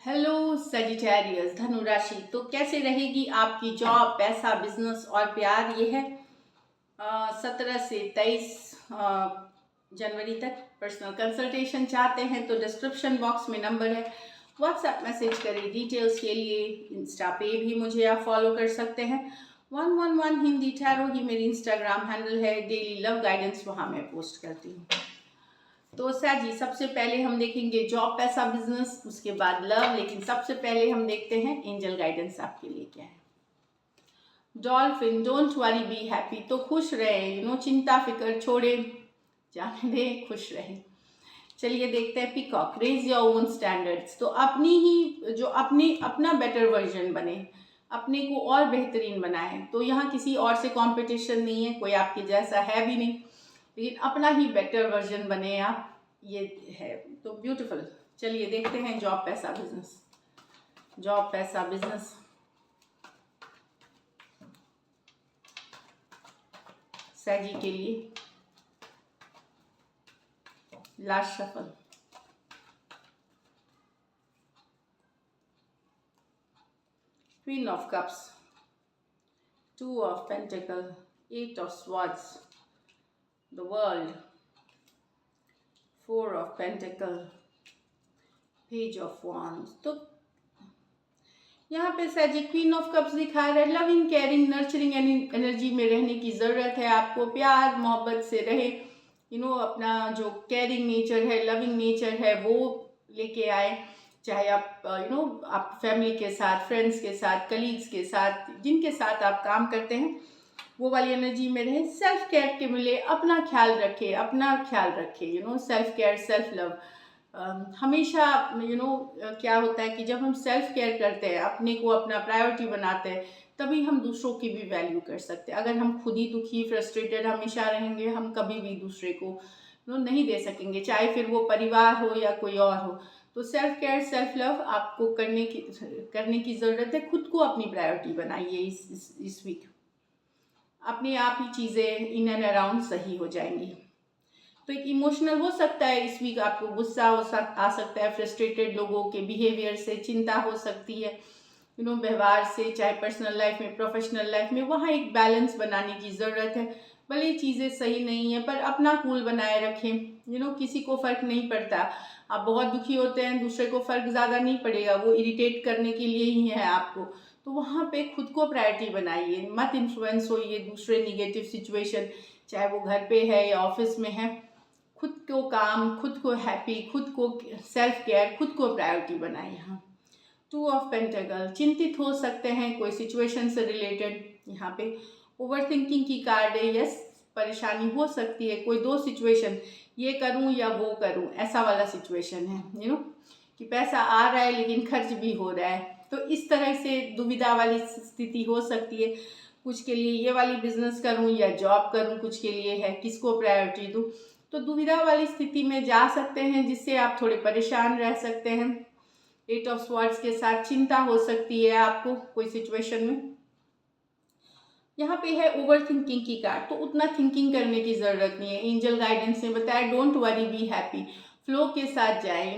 Hello Sagittarius धनु राशि। तो कैसे रहेगी आपकी जॉब, पैसा, बिजनेस और प्यार? ये है 17 से 23 जनवरी तक। पर्सनल कंसल्टेशन चाहते हैं तो डिस्क्रिप्शन बॉक्स में नंबर है, व्हाट्सएप मैसेज करें डिटेल्स के लिए। इंस्टा पे भी मुझे आप फॉलो कर सकते हैं। 111 हिंदी टैरो ही मेरी इंस्टाग्राम हैंडल है। डेली लव गाइडेंस वहाँ मैं पोस्ट करती हूँ। तो सर जी, सबसे पहले हम देखेंगे जॉब, पैसा, बिजनेस, उसके बाद लव। लेकिन सबसे पहले हम देखते हैं एंजल गाइडेंस आपके लिए क्या है। Dolphin, don't worry be happy. तो खुश रहे, चिंता फिक्र छोड़े, जाने दे, खुश रहे। चलिए देखते हैं peacock, raise your own standards. तो अपनी ही जो अपना बेटर वर्जन बने, अपने को और बेहतरीन बनाए। तो यहाँ किसी और से कंपटीशन नहीं है, कोई आपके जैसा है भी नहीं, लेकिन अपना ही बेटर वर्जन बने आप, ये है। तो ब्यूटीफुल। चलिए देखते हैं जॉब, पैसा, बिजनेस। जॉब, पैसा, बिजनेस। सैजी के लिए last shuffle. Queen of cups, 2 of pentacle, 8 of swords, the world, 4 of pentacle, page of wands. तो यहाँ पे सैजी क्वीन ऑफ कप्स दिखा रहा है। लविंग, केयरिंग, नर्चरिंग एनर्जी में रहने की ज़रूरत है आपको। प्यार मोहब्बत से रहे, अपना जो केयरिंग नेचर है, लविंग नेचर है, वो लेके आए। चाहे आप आप फैमिली के साथ, फ्रेंड्स के साथ, कलीग्स के साथ, जिनके साथ आप काम करते हैं, वो वाली एनर्जी में रहे। सेल्फ केयर के मिले, अपना ख्याल रखे, सेल्फ केयर, सेल्फ लव। हमेशा क्या होता है कि जब हम सेल्फ केयर करते हैं, अपने को अपना प्रायोरिटी बनाते हैं, तभी हम दूसरों की भी वैल्यू कर सकते हैं। अगर हम खुद ही दुखी, फ्रस्ट्रेटेड हमेशा रहेंगे, हम कभी भी दूसरे को नहीं दे सकेंगे, चाहे फिर वो परिवार हो या कोई और हो। तो सेल्फ केयर, सेल्फ लव आपको करने की ज़रूरत है। खुद को अपनी प्रायोरिटी बनाइए। इस वीक अपने आप ही चीज़ें इन एंड अराउंड सही हो जाएंगी। तो एक इमोशनल हो सकता है इस वीक, आपको गुस्सा आ सकता है, फ्रस्ट्रेटेड लोगों के बिहेवियर से चिंता हो सकती है, व्यवहार से, चाहे पर्सनल लाइफ में, प्रोफेशनल लाइफ में। वहाँ एक बैलेंस बनाने की ज़रूरत है। भले चीज़ें सही नहीं है, पर अपना कूल बनाए रखें। किसी को फ़र्क नहीं पड़ता। आप बहुत दुखी होते हैं, दूसरे को फ़र्क ज़्यादा नहीं पड़ेगा, वो इरिटेट करने के लिए ही है आपको। तो वहाँ पे खुद को प्रायोरिटी बनाइए, मत इन्फ्लुएंस होइए दूसरे निगेटिव सिचुएशन, चाहे वो घर पे है या ऑफिस में है। खुद को काम, खुद को हैप्पी, खुद को सेल्फ केयर, खुद को प्रायोरिटी बनाए। यहाँ 2 ऑफ पेंटेकल, चिंतित हो सकते हैं कोई सिचुएशन से रिलेटेड। यहाँ पे ओवर थिंकिंग की कार्ड है। यस, परेशानी हो सकती है, कोई 2 सिचुएशन, ये करूँ या वो करूँ, ऐसा वाला सिचुएशन है। कि पैसा आ रहा है लेकिन खर्च भी हो रहा है, तो इस तरह से दुविधा वाली स्थिति हो सकती है। कुछ के लिए ये वाली बिजनेस करूं या जॉब करूं, कुछ के लिए है किसको प्रायोरिटी दूं। तो दुविधा वाली स्थिति में जा सकते हैं, जिससे आप थोड़े परेशान रह सकते हैं। 8 ऑफ स्वॉर्ड्स के साथ चिंता हो सकती है आपको कोई सिचुएशन में। यहाँ पे है ओवर थिंकिंग की कार्ड, तो उतना थिंकिंग करने की ज़रूरत नहीं है। एंजल गाइडेंस ने बताया don't worry be happy, flow के साथ जाए।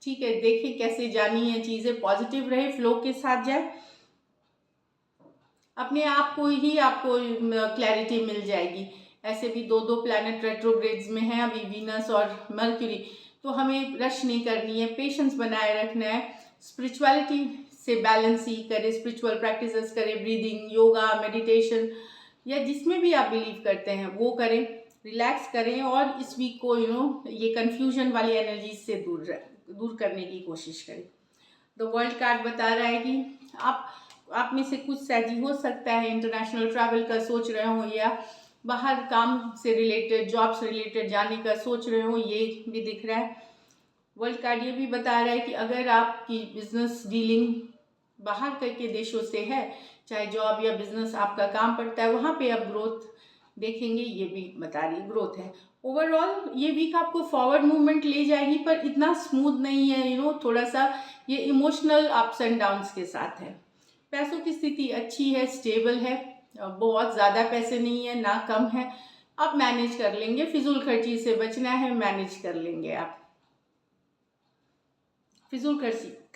ठीक है, देखिए कैसे जानी है चीज़ें, पॉजिटिव रहे, फ्लो के साथ जाए, अपने आप को ही आपको क्लैरिटी मिल जाएगी। ऐसे भी 2 प्लैनेट रेट्रोग्रेड्स में हैं अभी, वीनस और मर्क्यूरी। तो हमें रश नहीं करनी है, पेशेंस बनाए रखना है। स्पिरिचुअलिटी से बैलेंस ही करें, स्पिरिचुअल प्रैक्टिसेस करें, ब्रीदिंग, योगा, मेडिटेशन, या जिसमें भी आप बिलीव करते हैं वो करें, रिलैक्स करें। और इस वीक को ये कन्फ्यूजन वाली एनर्जी से दूर करने की कोशिश करें। द वर्ल्ड कार्ड बता रहा है कि आप में से कुछ सैजी हो सकता है इंटरनेशनल ट्रैवल का सोच रहे हो, या बाहर काम से रिलेटेड, जॉब से रिलेटेड जाने का सोच रहे हो, ये भी दिख रहा है। वर्ल्ड कार्ड ये भी बता रहा है कि अगर आपकी बिजनेस डीलिंग बाहर के देशों से है, चाहे जॉब या बिजनेस आपका काम पड़ता है, वहाँ पे आप ग्रोथ देखेंगे, ये भी बता रही ग्रोथ है। ओवरऑल ये वीक आपको फॉरवर्ड मूवमेंट ले जाएगी, पर इतना स्मूथ नहीं है। थोड़ा सा ये इमोशनल अप्स एंड डाउन्स के साथ है। पैसों की स्थिति अच्छी है, स्टेबल है, बहुत ज़्यादा पैसे नहीं है ना कम है, आप मैनेज कर लेंगे। फिजूल खर्ची से बचना है, मैनेज कर लेंगे आप। फिजूल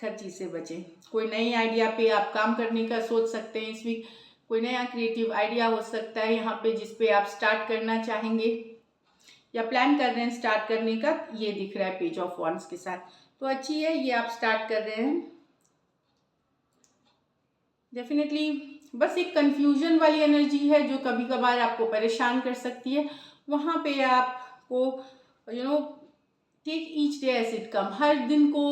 खर्ची से बचें। कोई नई आइडिया पे आप काम करने का सोच सकते हैं इस वीक। कोई नया क्रिएटिव आइडिया हो सकता है यहाँ पे जिस पे आप स्टार्ट करना चाहेंगे या प्लान कर रहे हैं स्टार्ट करने का। ये दिख रहा है पेज ऑफ वॉन्ड्स के साथ, तो अच्छी है, ये आप स्टार्ट कर रहे हैं डेफिनेटली। बस एक कंफ्यूजन वाली एनर्जी है जो कभी कभार आपको परेशान कर सकती है। वहाँ पे आपको take each day as it come. हर दिन को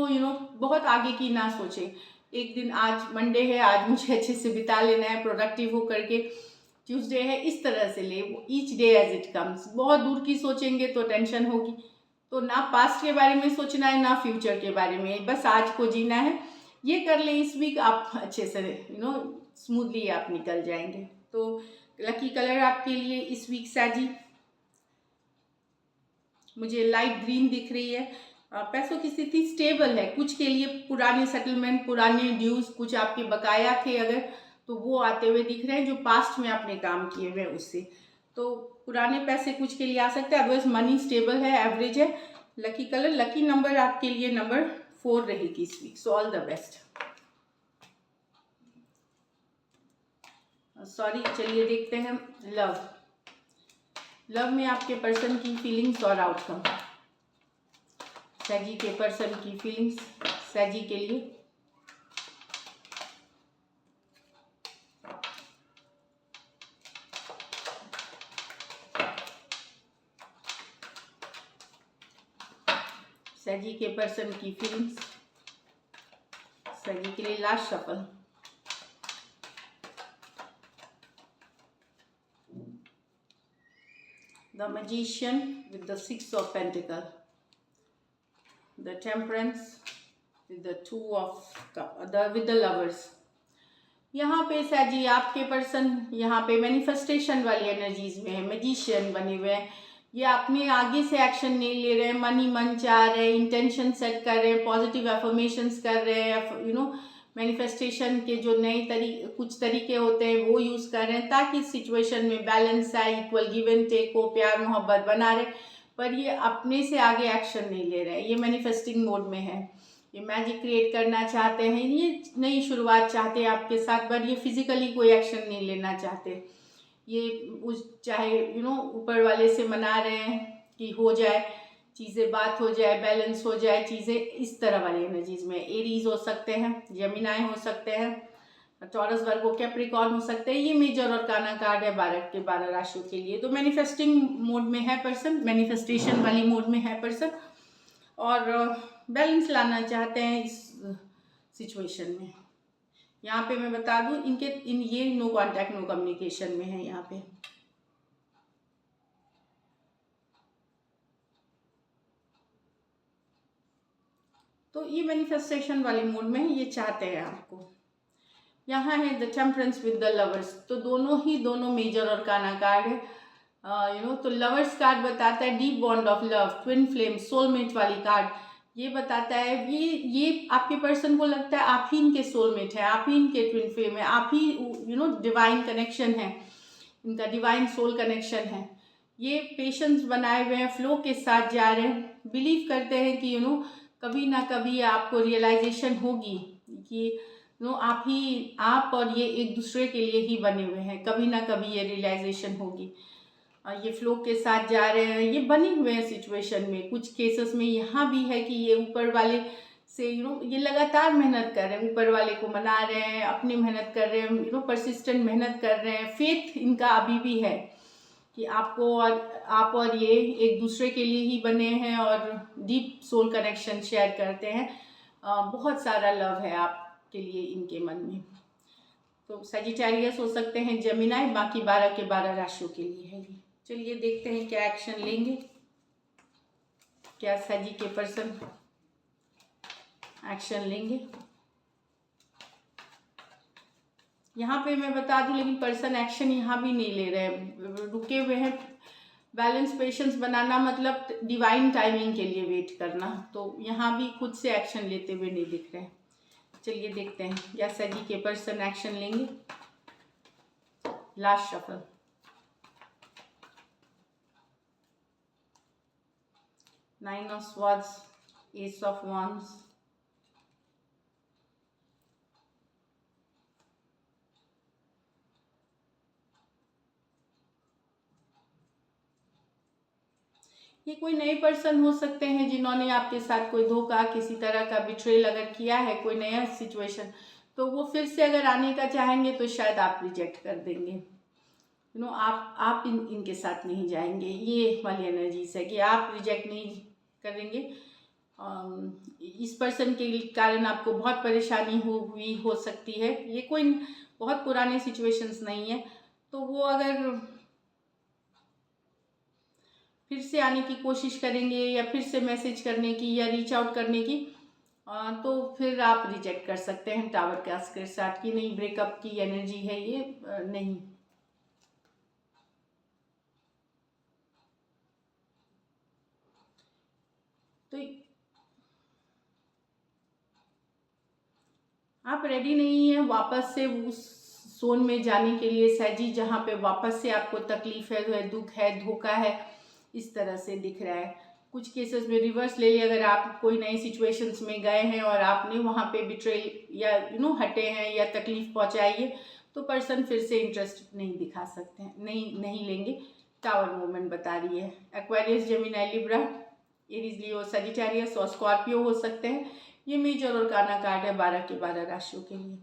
बहुत आगे की ना सोचें। एक दिन, आज मंडे है, आज मुझे अच्छे से बिता लेना है प्रोडक्टिव हो करके, ट्यूसडे है, इस तरह से ले। Each day as it comes. बहुत दूर की सोचेंगे तो टेंशन होगी। तो ना पास्ट के बारे में सोचना है ना फ्यूचर के बारे में, बस आज को जीना है। ये कर लें इस वीक, आप अच्छे से स्मूथली आप निकल जाएंगे। तो लकी कलर आपके लिए इस वीक साजी मुझे लाइट ग्रीन दिख रही है। पैसों की स्थिति स्टेबल है। कुछ के लिए पुराने सेटलमेंट, पुराने ड्यूज, कुछ आपके बकाया थे अगर, तो वो आते हुए दिख रहे हैं जो पास्ट में आपने काम किए हुए उससे। तो पुराने पैसे कुछ के लिए आ सकते हैं, अदरवाइज मनी स्टेबल है, एवरेज है। लकी कलर, लकी नंबर आपके लिए नंबर 4 रहेगी इस week. So all the best. Sorry, चलिए देखते हैं लव में आपके पर्सन की फीलिंग्स और आउटकम। सैजी के पर्सन की फीलिंग्स सैजी के लिए। सैजी के पर्सन की फीलिंग्स सैजी के लिए last shuffle. The Magician with the 6 of Pentacles, the Temperance with the 2 of with the Lovers। यहाँ पे सैजी आपके पर्सन यहाँ पे मैनिफेस्टेशन वाली एनर्जीज में है, मैजिशियन बने हुए हैं। ये अपने आगे से एक्शन नहीं ले रहे हैं, मन चाह रहे हैं, इंटेंशन सेट कर रहे हैं, पॉजिटिव एफर्मेशंस कर रहे हैं, मैनिफेस्टेशन के जो नए कुछ तरीके होते हैं वो यूज़ कर रहे हैं ताकि सिचुएशन में बैलेंस आए, इक्वल गिव एंड टेक हो, प्यार मोहब्बत बना रहे। पर ये अपने से आगे एक्शन नहीं ले रहे हैं, ये मैनिफेस्टिंग मोड में है। ये मैजिक क्रिएट करना चाहते हैं, ये नई शुरुआत चाहते हैं आपके साथ, पर ये फिजिकली कोई एक्शन नहीं लेना चाहते। ये चाहे ऊपर वाले से मना रहे हैं कि हो जाए चीज़ें, बात हो जाए, बैलेंस हो जाए चीज़ें, इस तरह वाली एनर्जीज में। एरीज हो सकते हैं, जमिनाई हो सकते हैं, टॉरस, वर्गो, कैप्रिकॉर्न हो सकते हैं। ये मेजर और काना कार्ड है 12 के 12 राशियों के लिए। तो मैनिफेस्टिंग मोड में है पर्सन, मैनिफेस्टेशन वाली मोड में है पर्सन, और बैलेंस लाना चाहते हैं इस सिचुएशन में। यहाँ पे मैं बता दूँ ये नो कॉन्टैक्ट, नो कम्युनिकेशन में है यहाँ पे। तो ये मैनिफेस्टेशन वाली मूड में है, ये चाहते हैं आपको। यहाँ है the temperance with the lovers. तो दोनों मेजर और काना कार्ड है। तो लवर्स कार्ड बताता है deep bond of love, twin flame, soulmate वाली कार्ड। ये बताता है ये आपके पर्सन को लगता है आप ही इनके सोलमेट है, आप ही इनके ट्विन फ्लेम है, आप ही डिवाइन कनेक्शन है, इनका डिवाइन सोल कनेक्शन है। ये पेशेंस बनाए हुए हैं, फ्लो के साथ जा रहे हैं, बिलीव करते हैं कि कभी ना कभी आपको रियलाइजेशन होगी कि आप और ये एक दूसरे के लिए ही बने हुए हैं, कभी ना कभी ये रियलाइजेशन होगी। ये फ्लो के साथ जा रहे हैं, ये बने हुए हैं सिचुएशन में। कुछ केसेस में यहाँ भी है कि ये ऊपर वाले से ये लगातार मेहनत कर रहे हैं, ऊपर वाले को मना रहे हैं, अपनी मेहनत कर रहे हैं, परसिस्टेंट मेहनत कर रहे हैं। फेथ इनका अभी भी है कि आप और ये एक दूसरे के लिए ही बने हैं और डीप सोल कनेक्शन शेयर करते हैं। बहुत सारा लव है आपके लिए इनके मन में। तो सजिटेरियस हो सकते हैं, जेमिनाई, बाकी 12 के 12 राशियों के लिए है ये। चलिए देखते हैं क्या एक्शन लेंगे, क्या सजी के पर्सन एक्शन लेंगे। यहाँ पे मैं बता दूं, लेकिन पर्सन एक्शन यहाँ भी नहीं ले रहे हैं, रुके हुए हैं। बैलेंस, पेशेंस बनाना मतलब डिवाइन टाइमिंग के लिए वेट करना। तो यहाँ भी खुद से एक्शन लेते हुए नहीं दिख रहे हैं। चलिए देखते हैं क्या सजी के पर्सन एक्शन लेंगे। Last shuffle, nine of swords, S of wands, ये कोई नए पर्सन हो सकते हैं जिन्होंने आपके साथ कोई धोखा, किसी तरह का बिट्रेल अगर किया है, कोई नया सिचुएशन, तो वो फिर से अगर आने का चाहेंगे तो शायद आप रिजेक्ट कर देंगे। आप इनके साथ नहीं जाएंगे। ये वाली एनर्जीज है कि आप रिजेक्ट नहीं करेंगे। इस पर्सन के कारण आपको बहुत परेशानी हुई हो सकती है। ये कोई बहुत पुराने सिचुएशंस नहीं है, तो वो अगर फिर से आने की कोशिश करेंगे या फिर से मैसेज करने की या रीच आउट करने की, तो फिर आप रिजेक्ट कर सकते हैं टावर कास्ट के साथ कि नहीं, ब्रेकअप की एनर्जी है ये, नहीं। तो आप रेडी नहीं है वापस से उस जोन में जाने के लिए सहजी, जहाँ पे वापस से आपको तकलीफ है, दुख है, धोखा है, इस तरह से दिख रहा है। कुछ केसेस में रिवर्स ले लिया, अगर आप कोई नई सिचुएशंस में गए हैं और आपने वहाँ पे बिट्रेल या हटे हैं या तकलीफ पहुँचाई है, तो पर्सन फिर से इंटरेस्ट नहीं दिखा सकते हैं, नहीं लेंगे। टावर मूवमेंट बता रही है। एक्वेरियस, जेमिनी, लिब्रा, एरीज, लियो, सजिटेरियस और स्कॉर्पियो हो सकते हैं। ये मेजर और काना कार्ड है 12 के 12 राशियों के लिए।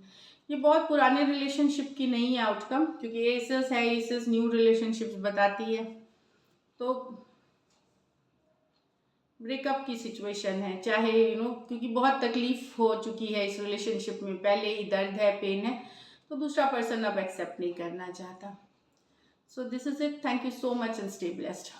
ये बहुत पुराने रिलेशनशिप की नहीं है आउटकम, क्योंकि एसेस है, एसेस न्यू रिलेशनशिप्स बताती है। तो ब्रेकअप की सिचुएशन है, चाहे क्योंकि बहुत तकलीफ हो चुकी है इस रिलेशनशिप में, पहले ही दर्द है, पेन है, तो दूसरा पर्सन अब एक्सेप्ट नहीं करना चाहता। So this is it. Thank you so much and stay blessed.